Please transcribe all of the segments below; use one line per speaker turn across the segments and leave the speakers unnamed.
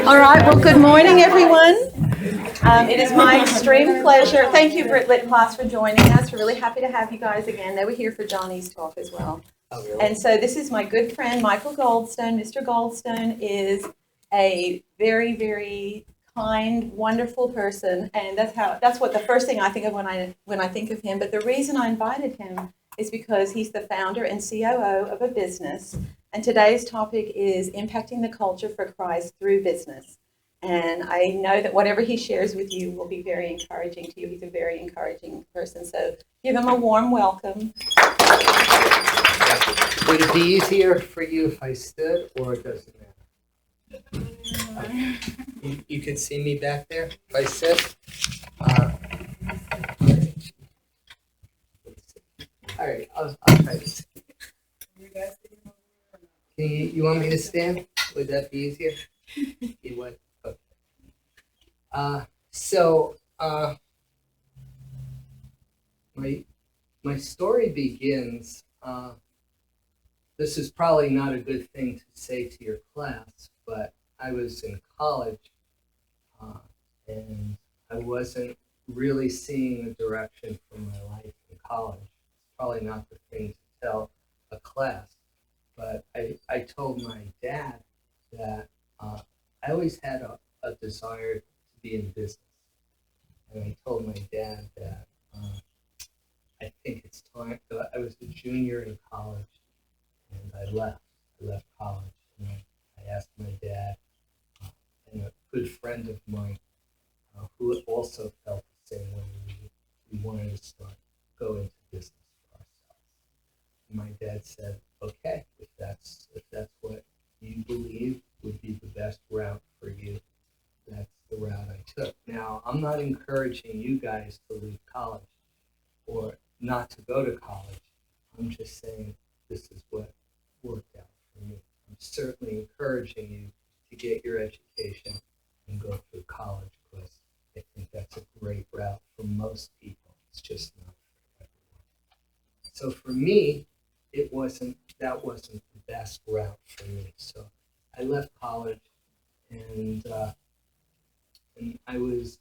All right, well, good morning, everyone. It is my extreme pleasure. Thank you, Brit Lit class, for joining us. We're really happy to have you guys again. They were here for Johnny's talk as well.
Oh, really?
And so this is my good friend, Michael Goldstone. Mr. Goldstone is a very, very kind, wonderful person, and that's what the first thing I think of when I think of him. But the reason I invited him is because he's the founder and COO of a business, and today's topic is impacting the culture for Christ through business. And I know that whatever he shares with you will be very encouraging to you. He's a very encouraging person, so give him a warm welcome.
Would it be easier for you if I stood, or it doesn't matter? You can see me back there if I sit. All right, I'll try to sit. You want me to stand? Would that be easier? You would? Okay. My story begins. This is probably not a good thing to say to your class, but I was in college and I wasn't really seeing a direction for my life in college. It's probably not the thing to tell a class, but I told my dad that I always had a desire to be in business. And I told my dad that I think it's time. I was a junior in college and I left college. And I asked my dad and a good friend of mine who also felt the same way. We wanted to go into business for ourselves. And my dad said, "Okay, if that's what you believe would be the best route for you, that's the route I took." Now, I'm not encouraging you guys to leave college or not to go to college. I'm just saying this is what worked out for me. I'm certainly encouraging you to get your education and go through college, because I think that's a great route for most people. It's just not for everyone. So for me, that wasn't the best route for me. So I left college, and I was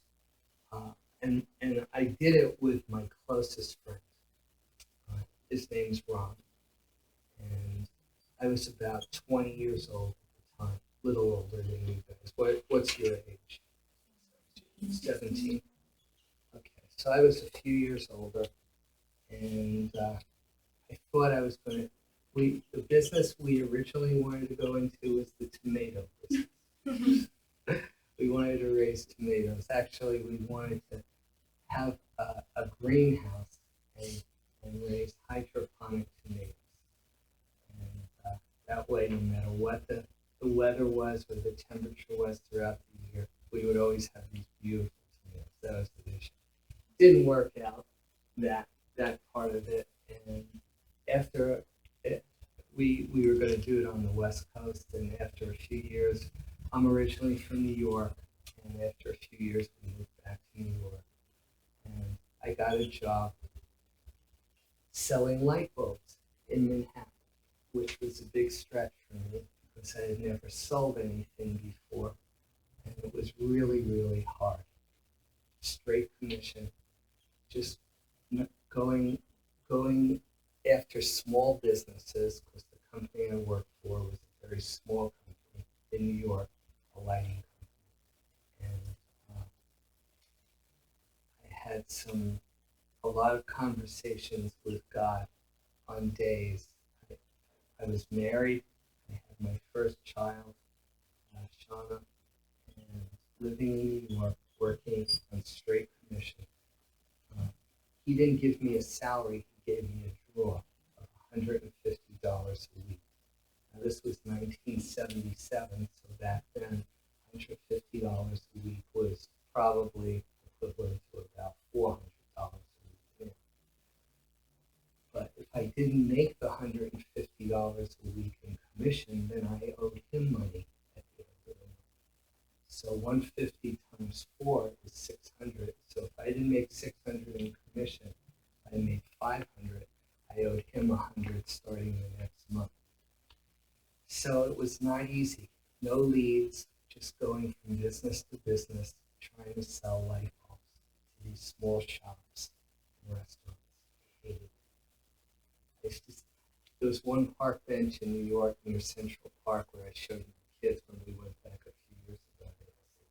and I did it with my closest friend. His name's Ron, and I was about 20 years old at the time, a little older than you guys. What's your age? 17. Okay, so I was a few years older, and I thought I was going to. The business we originally wanted to go into was the tomato business. We wanted to raise tomatoes. Actually, we wanted to have a greenhouse and raise hydroponic tomatoes. And that way, no matter what the weather was or the temperature was throughout the year, we would always have these beautiful tomatoes. That was the vision. Didn't work out, that part of it. And after we were going to do it on the West Coast, and after a few years, I'm originally from New York, and after a few years, we moved back to New York. And I got a job selling light bulbs in Manhattan, which was a big stretch for me because I had never sold anything before, and it was really, really hard. Straight commission, just going after small businesses, because the company I worked for was a very small company in New York, a lighting company, and I had a lot of conversations with God on days. I was married. I had my first child, Shauna, and living in New York, working on straight commission. He didn't give me a salary. He gave me a draw of $150 a week. Now, this was 1977, so back then, $150 a week was probably equivalent to about $400 a week. But if I didn't make the $150 a week in commission, then I owed him money at the end of the month. So 150 times 4 is 600. So if I didn't make 600 in commission, I made 500. I owed him 100 starting the next month. So it was not easy. No leads, just going from business to business, trying to sell light bulbs to these small shops and restaurants. I hated it. It's just, there was one park bench in New York near Central Park where I showed my kids when we went back a few years ago. They said,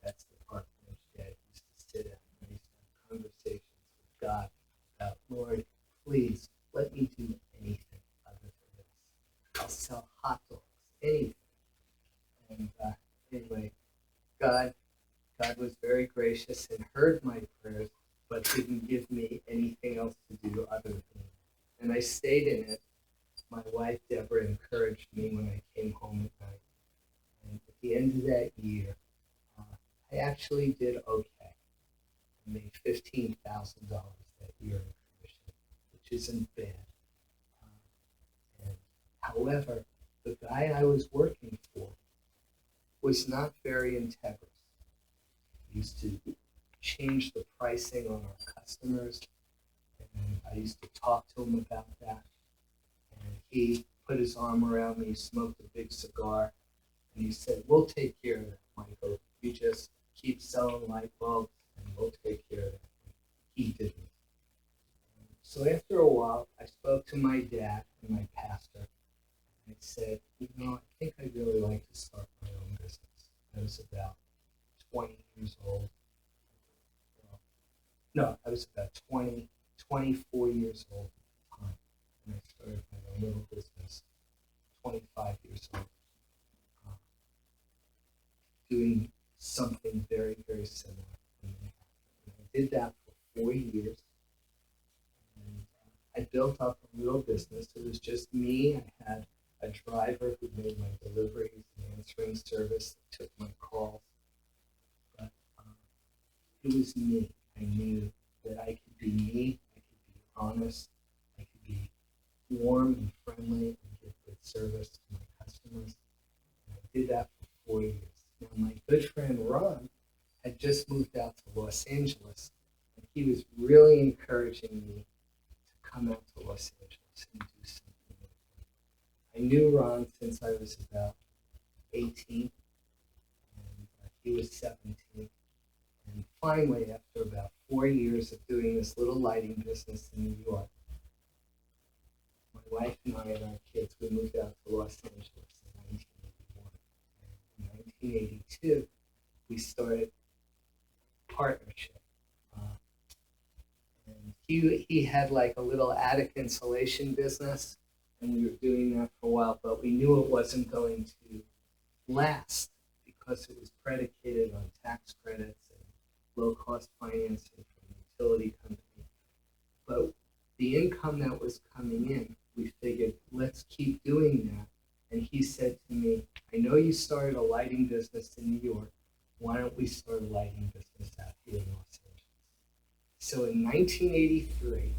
that's the park bench Dad used to sit at. And I used to have conversations with God about, Lord, please let me do anything other than this. I'll sell hot dogs, anything. And anyway, God was very gracious and heard my prayers, but didn't give me anything else to do other than that. And I stayed in it. My wife, Deborah, encouraged me when I came home at night. And at the end of that year, I actually did okay. I made $15,000 that year in commission, which isn't bad. And however, the guy I was working for was not very integrous. He used to change the pricing on our customers, and I used to talk to him about that. And he put his arm around me, smoked a big cigar, and he said, we'll take care of that, Michael. You just keep selling light bulbs, and we'll take care of that. And he didn't. So after a while, I spoke to my dad and my pastor, and I said, I think I'd really like to start my own business. I was about 20 years old. No, I was about 24 years old at the time. And I started my own little business, 25 years old, doing something very, very similar. And I did that for 4 years. And I built up a little business. It was just me. I had a driver who made my deliveries, an answering service that took my calls. But it was me. I knew that I could be me, I could be honest, I could be warm and friendly and give good service to my customers. And I did that for 4 years. Now, my good friend Ron had just moved out to Los Angeles, and he was really encouraging me to come out to Los Angeles and do something with him. I knew Ron since I was about 18, and he was 17. And finally, after about 4 years of doing this little lighting business in New York, my wife and I and our kids, we moved out to Los Angeles in 1981. And in 1982, we started a partnership. And he had like a little attic insulation business, and we were doing that for a while, but we knew it wasn't going to last because it was predicated on tax credits and low-cost financing from the utility company. But the income that was coming in, we figured, let's keep doing that. And he said to me, I know you started a lighting business in New York. Why don't we start a lighting business out here in Los Angeles? So in 1983,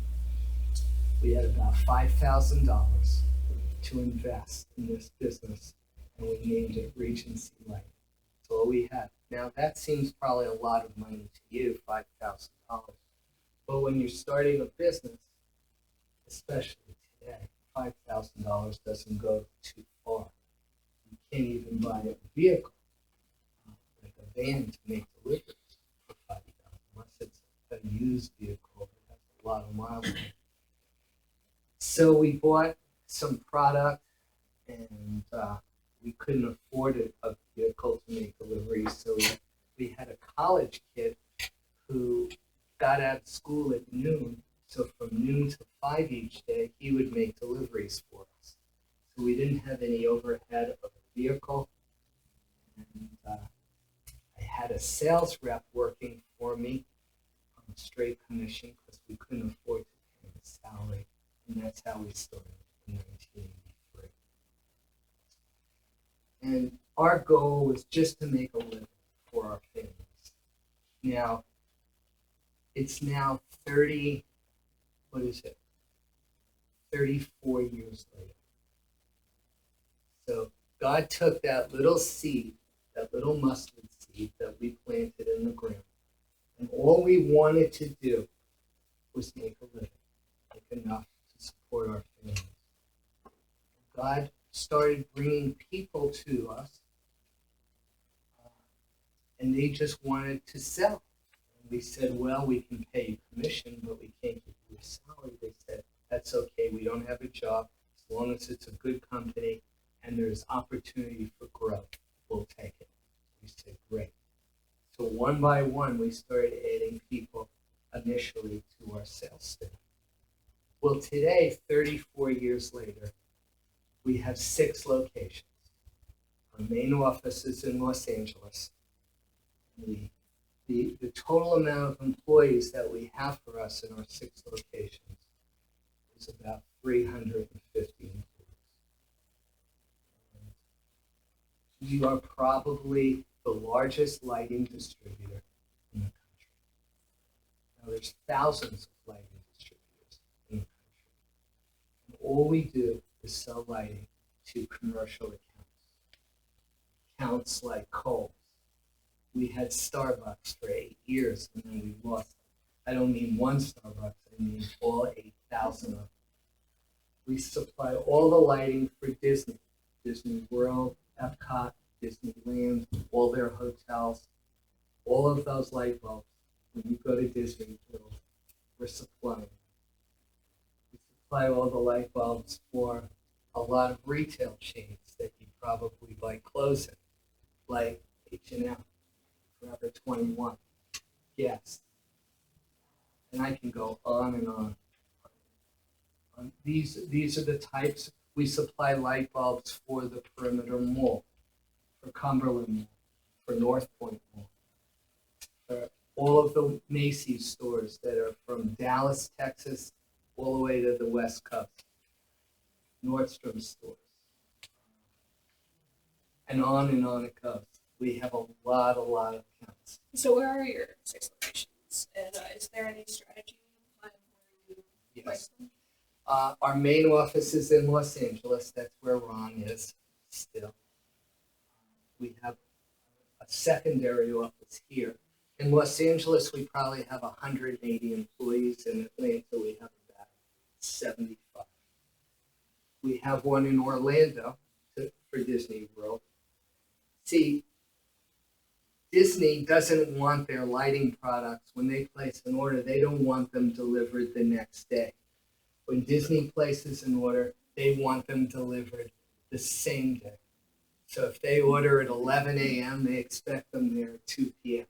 we had about $5,000 to invest in this business, and we named it Regency Lighting. That's all we had. Now, that seems probably a lot of money to you, $5,000. But when you're starting a business, especially today, $5,000 doesn't go too far. You can't even buy a vehicle, like a van, to make deliveries for $5,000, unless it's a used vehicle that has a lot of miles on it. So we bought some product, and we couldn't afford a vehicle to make deliveries, so we had a college kid who got out of school at noon. So from noon to 5 each day, he would make deliveries for us. So we didn't have any overhead of a vehicle. And I had a sales rep working for me on a straight commission because we couldn't afford to pay him a salary. And that's how we started in 1983. And our goal was just to make a living for our families. Now, it's now 34 years later. So God took that little seed, that little mustard seed that we planted in the ground, and all we wanted to do was make a living, make enough to support our families. God started bringing people to us and they just wanted to sell. And we said, well, we can pay you commission, but we can't give you a salary. They said, that's okay. We don't have a job. As long as it's a good company and there's opportunity for growth, we'll take it. We said, great. So one by one, we started adding people initially to our sales staff. Well, today, 34 years later, we have 6 locations. Our main office is in Los Angeles. The total amount of employees that we have for us in our 6 locations is about 350 employees. We are probably the largest lighting distributor in the country. Now, there's thousands of lighting distributors in the country. And all we do is sell lighting to commercial accounts. Accounts like Kohl's. We had Starbucks for 8 years, and then we lost them. I don't mean one Starbucks, I mean all 8,000 of them. We supply all the lighting for Disney, Disney World, Epcot, Disneyland, all their hotels, all of those light bulbs. When you go to Disney World, we're supplying. We supply all the light bulbs for a lot of retail chains that you probably buy clothes in, like H&M, Forever 21, Guess. And I can go on and on. These are the types. We supply light bulbs for the Perimeter Mall, for Cumberland Mall, for North Point Mall, for all of the Macy's stores that are from Dallas, Texas, all the way to the West Coast, Nordstrom stores, and on it goes. We have a lot of accounts.
So where are your 6 locations? And is there any strategy on where you place them?
Our main office is in Los Angeles. That's where Ron is still. We have a secondary office here. In Los Angeles, we probably have 180 employees. In Atlanta, we have about 75. We have one in Orlando for Disney World. See, Disney doesn't want their lighting products, when they place an order, they don't want them delivered the next day. When Disney places an order, they want them delivered the same day. So if they order at 11 a.m., they expect them there at 2 p.m.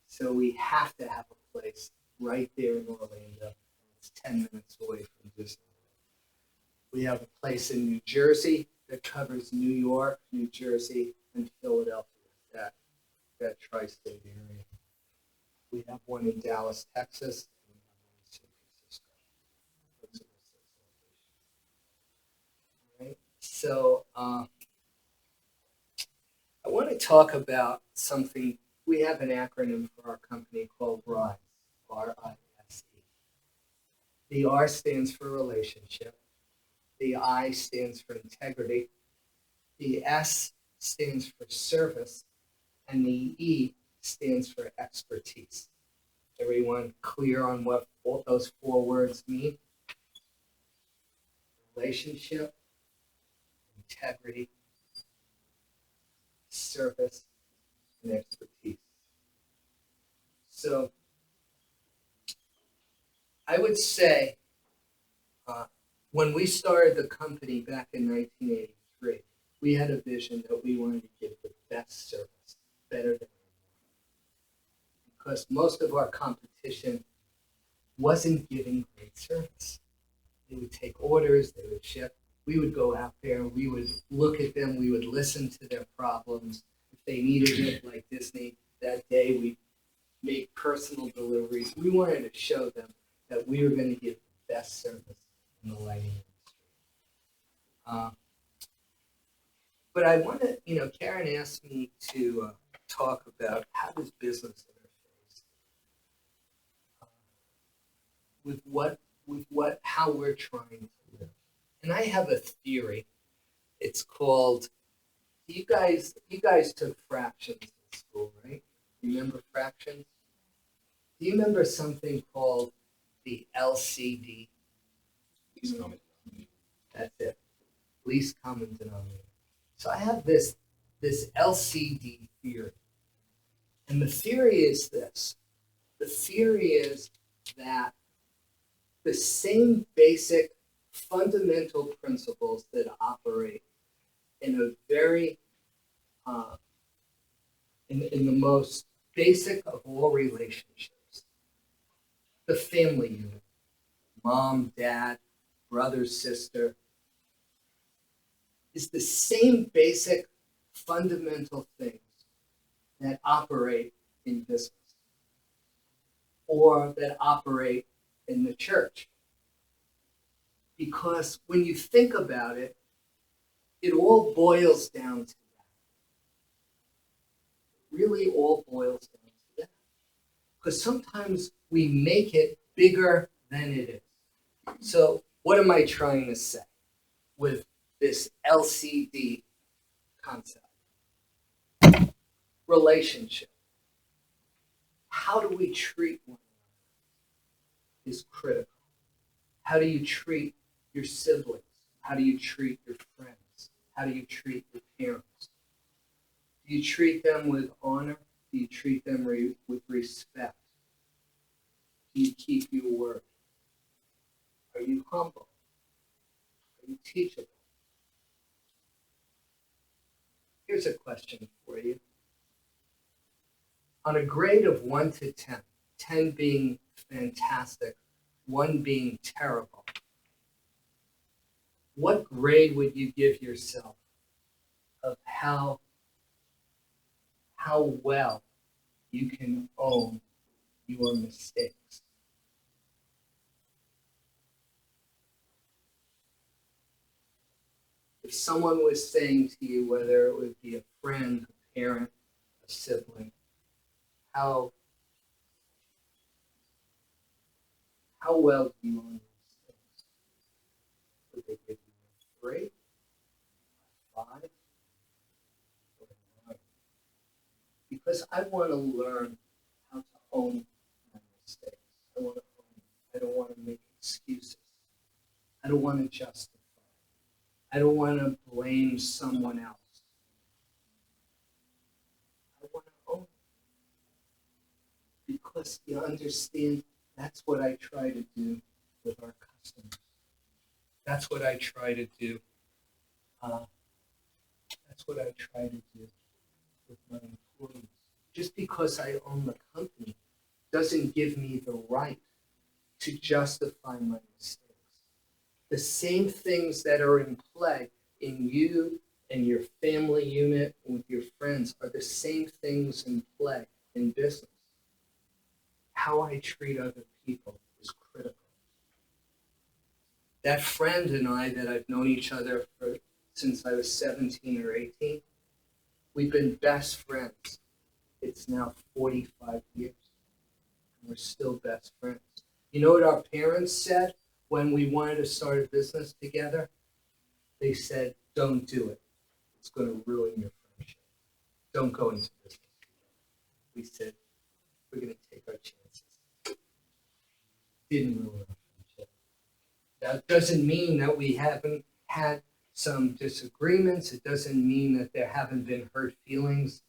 So we have to have a place right there in Orlando. It's 10 minutes away from Disney. We have a place in New Jersey that covers New York, New Jersey, and Philadelphia, that tri-state area. We have one in Dallas, Texas, and we have one in San Francisco. Those are the 6 locations. All right. So I want to talk about something. We have an acronym for our company called RISE, R-I-S-E. The R stands for relationship. The I stands for integrity. The S stands for service. And the E stands for expertise. Everyone clear on what all those 4 words mean? Relationship, integrity, service, and expertise. So I would say when we started the company back in 1983, we had a vision that we wanted to give the best service, better than anyone. Because most of our competition wasn't giving great service. They would take orders, they would ship. We would go out there, we would look at them, we would listen to their problems. If they needed it, like Disney, that day we made personal deliveries. We wanted to show them that we were going to give the best service in the lighting industry. But I want to, Karen asked me to talk about how does business interface with how we're trying to live. And I have a theory. It's called, you guys took fractions in school, right? Remember fractions? Do you remember something called the LCD?
Least common denominator.
That's it. Least common denominator. So I have this LCD theory. And the theory is this. The theory is that the same basic fundamental principles that operate in a very, in the most basic of all relationships, the family unit, mom, dad, brother, sister, is the same basic fundamental things that operate in business or that operate in the church. Because when you think about it, it all boils down to that. It really all boils down to that. Because sometimes we make it bigger than it is. So what am I trying to say with this LCD concept? Relationship. How do we treat one another is critical. How do you treat your siblings? How do you treat your friends? How do you treat your parents? Do you treat them with honor? Do you treat them with respect? Do you keep your word? Are you humble? Are you teachable? Here's a question for you. On a grade of 1 to 10, 10 being fantastic, 1 being terrible, what grade would you give yourself of how well you can own your mistakes? If someone was saying to you, whether it would be a friend, a parent, a sibling, how well do you own those things? Would they give you a 3, a 5, or a 9? Because I want to learn how to own my mistakes. I don't want to make excuses. I don't want to justify. I don't want to blame someone else. I want to own it. Because you understand, that's what I try to do with our customers. That's what I try to do. That's what I try to do with my employees. Just because I own the company doesn't give me the right to justify my mistakes. The same things that are in play in you and your family unit and with your friends are the same things in play in business. How I treat other people is critical. That friend and I that I've known each other since I was 17 or 18, we've been best friends. It's now 45 years, and we're still best friends. You know what our parents said when we wanted to start a business together? They said, don't do it. It's going to ruin your friendship. Don't go into business together. We said, we're going to take our chances. Didn't ruin our friendship. That doesn't mean that we haven't had some disagreements. It doesn't mean that there haven't been hurt feelings.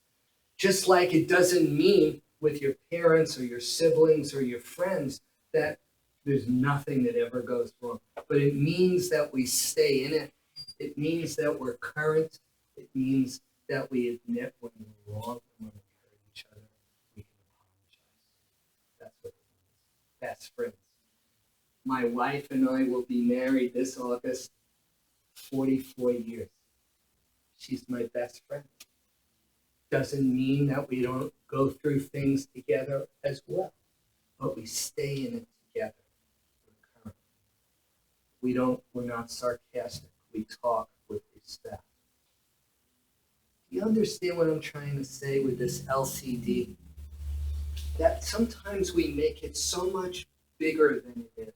Just like it doesn't mean with your parents or your siblings or your friends that there's nothing that ever goes wrong. But it means that we stay in it. It means that we're current. It means that we admit when we're wrong and when we hurt each other. We can apologize. That's what it means. Best friends. My wife and I will be married this August, 44 years. She's my best friend. Doesn't mean that we don't go through things together as well, but we stay in it together. We're current. We're not sarcastic. We talk with respect. Do you understand what I'm trying to say with this LCD? That sometimes we make it so much bigger than it is.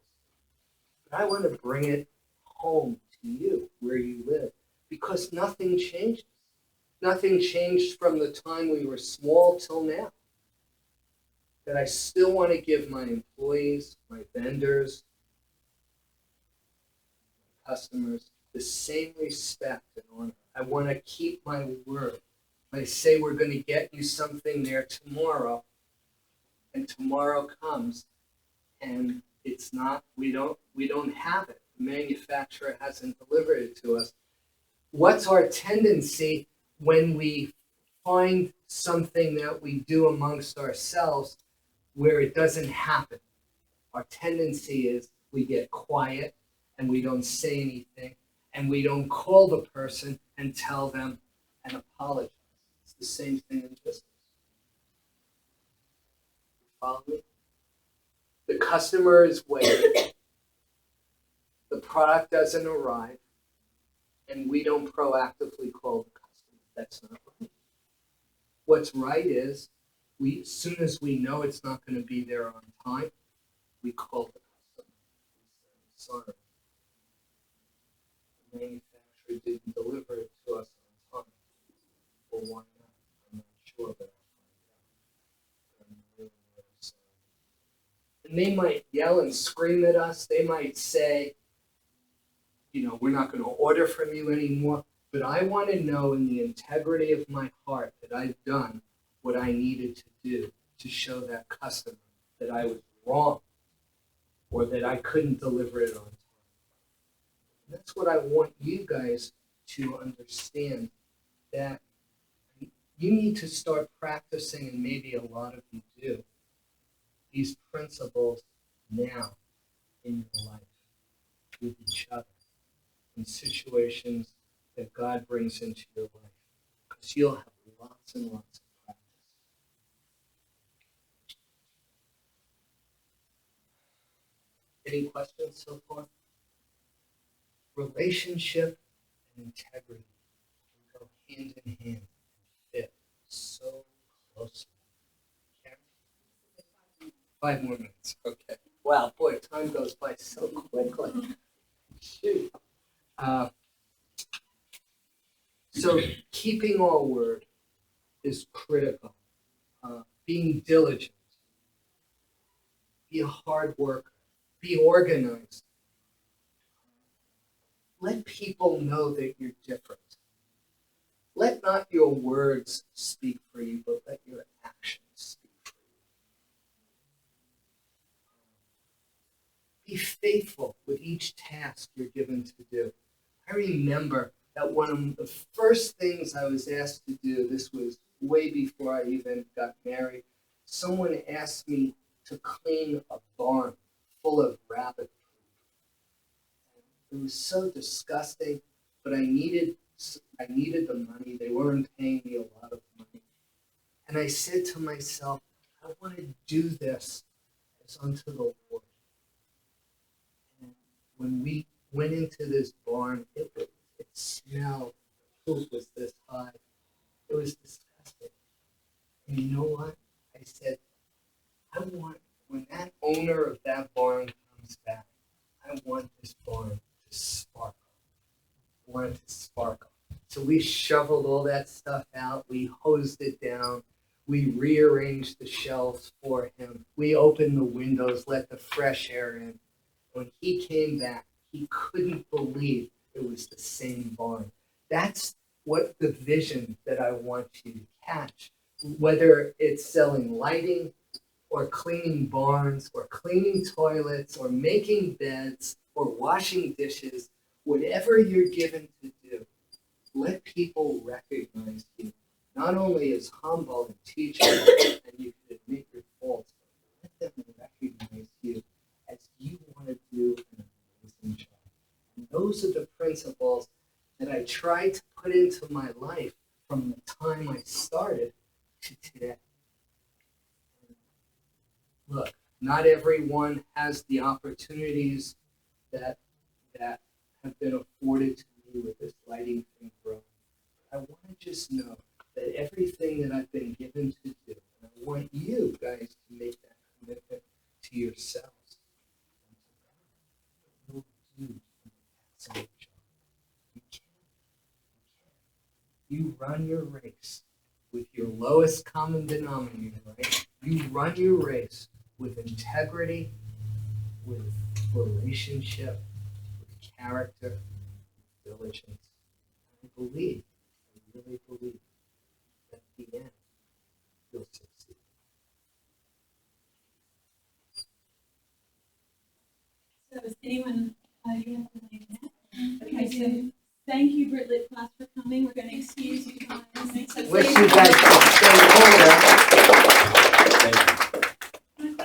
But I want to bring it home to you, where you live, because nothing changes. Nothing changed from the time we were small till now. That I still want to give my employees, my vendors, my customers, the same respect and honor. I want to keep my word. I say we're going to get you something there tomorrow, and tomorrow comes, and it's not, we don't have it. The manufacturer hasn't delivered it to us. What's our tendency when we find something that we do amongst ourselves where it doesn't happen? Our tendency is we get quiet and we don't say anything and we don't call the person and tell them and apologize. It's the same thing in business. Follow me? The customer is waiting, the product doesn't arrive, and we don't proactively call the customer. That's not right. What's right is, as soon as we know it's not going to be there on time, we call the customer. We say, sorry, the manufacturer didn't deliver it to us on time. Well, why not? I'm not sure, but I'll find out. I'm really, really sorry. And they might yell and scream at us. They might say, we're not going to order from you anymore. But I want to know in the integrity of my heart that I've done what I needed to do to show that customer that I was wrong or that I couldn't deliver it on time. And that's what I want you guys to understand, that you need to start practicing, and maybe a lot of you do, these principles now in your life with each other in situations that God brings into your life, because you'll have lots and lots of practice. Any questions so far? Relationship and integrity can go hand in hand and fit so closely. Karen? 5 more minutes. Okay. Wow, boy, time goes by so quickly. Shoot. So keeping our word is critical. Being diligent. Be a hard worker. Be organized. Let people know that you're different. Let not your words speak for you, but let your actions speak for you. Be faithful with each task you're given to do. I remember that one of the first things I was asked to do, this was way before I even got married, someone asked me to clean a barn full of rabbit poop. It was so disgusting, but I needed the money. They weren't paying me a lot of money. And I said to myself, I want to do this as unto the Lord. And when we went into this barn, it smelled, the poop was this high. It was disgusting. And you know what? I said, when that owner of that barn comes back, I want this barn to sparkle. I want it to sparkle. So we shoveled all that stuff out. We hosed it down. We rearranged the shelves for him. We opened the windows, let the fresh air in. When he came back, he couldn't believe it was the same barn. That's what the vision that I want you to catch. Whether it's selling lighting or cleaning barns or cleaning toilets or making beds or washing dishes, whatever you're given to do, let people recognize you, not only as humble and teachable and you can admit your faults, but let them recognize you as you want to do an amazing job. And those are the principles that I try to put into my life from the time I started to today. Look, not everyone has the opportunities that have been afforded to me with this lighting thing growing. I want to just know that everything that I've been given to do, and I want you guys to make that commitment to yourselves and to God, you'll do an excellent job. You can. You run your race with your lowest common denominator, right? You run your race with integrity, with relationship, with character, with diligence. I really believe the end, you'll succeed.
So is anyone, you have to leave now? Okay, so thank you, Brit Lit class, for coming. We're going to excuse you guys.
Wish you guys could stay longer.
Thank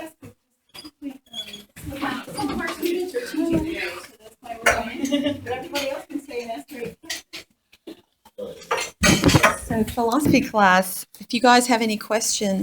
you.
Some of our students are teaching today, so that's why we're going. But everybody else can stay, and that's great. So philosophy class, if you guys have any questions,